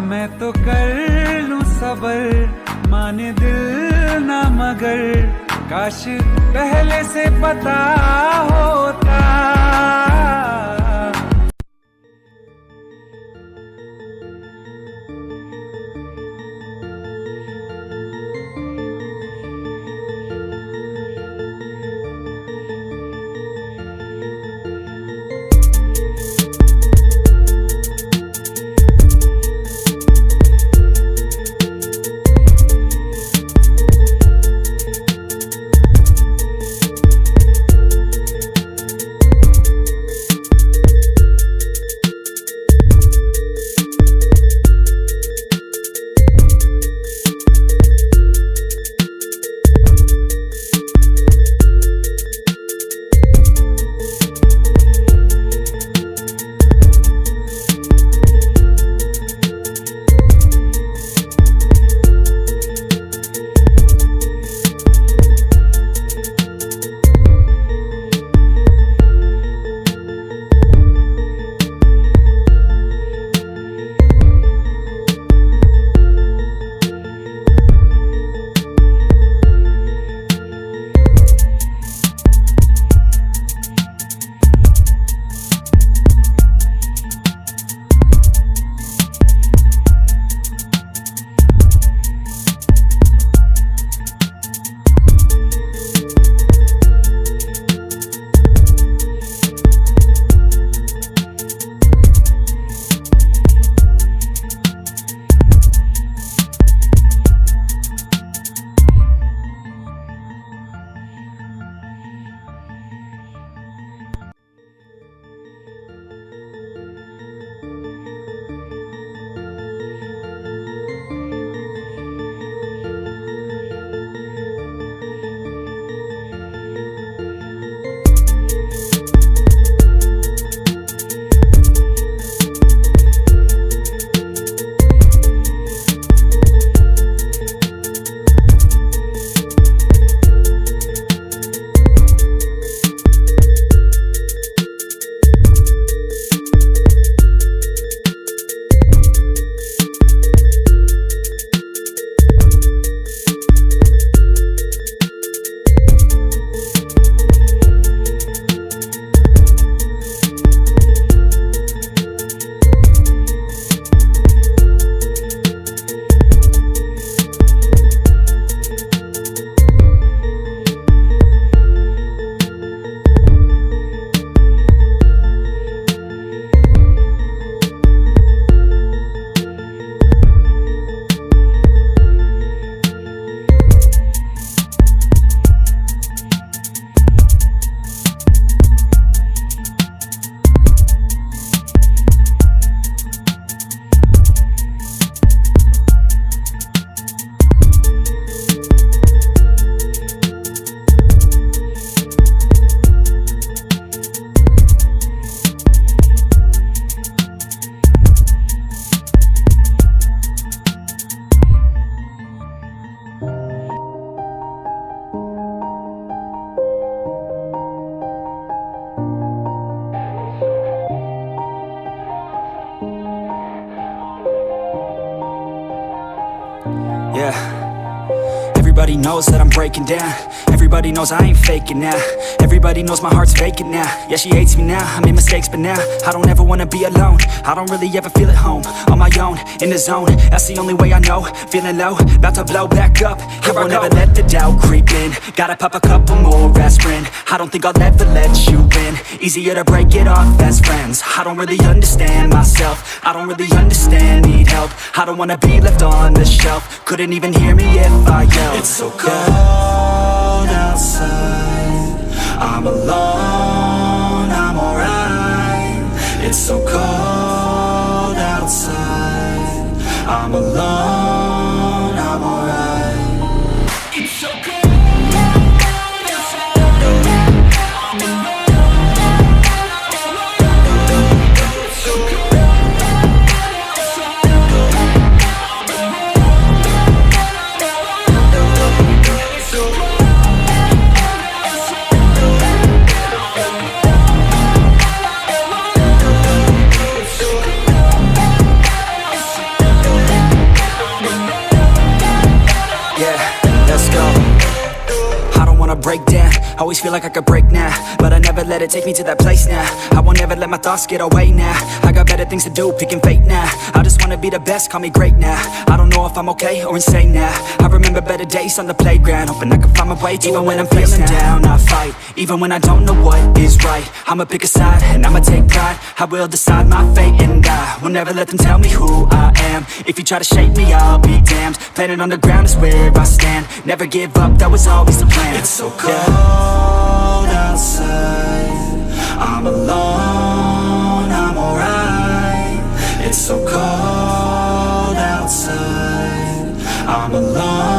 मैं तो कर लूं सबर, माने दिल ना मगर, काश पहले से पता होता। Yeah, everybody knows that I'm breaking down. Everybody knows I ain't faking now. Everybody knows my heart's vacant now. Yeah, she hates me now, I made mistakes but now I don't ever wanna be alone. I don't really ever feel at home. On my own, in the zone, that's the only way I know. Feeling low, about to blow back up. Here I won't ever let the doubt creep in. Gotta pop a couple more aspirin. I don't think I'll ever let you in. Easier to break it off best friends. I don't really understand myself. I don't really understand, need help. I don't wanna be left on the shelf. Couldn't even hear me if I yelled. It's so cold outside, I'm alone, I'm alright. It's so cold outside, I'm alone, I'm alright. It's so cold. breakdown. Always feel like I could break now, but I never let it take me to that place now. I won't ever let my thoughts get away now. I got better things to do, picking fate now. I just wanna be the best, call me great now. I don't know if I'm okay or insane now. I remember better days on the playground, hoping I can find my way to even when I'm feeling down. I fight, even when I don't know what is right. I'ma pick a side, and I'ma take pride. I will decide my fate, and I will never let them tell me who I am. If you try to shape me, I'll be damned. Planet on the ground is where I stand. Never give up, that was always the plan. It's so cold outside, I'm alone, I'm alright. It's so cold outside, I'm alone.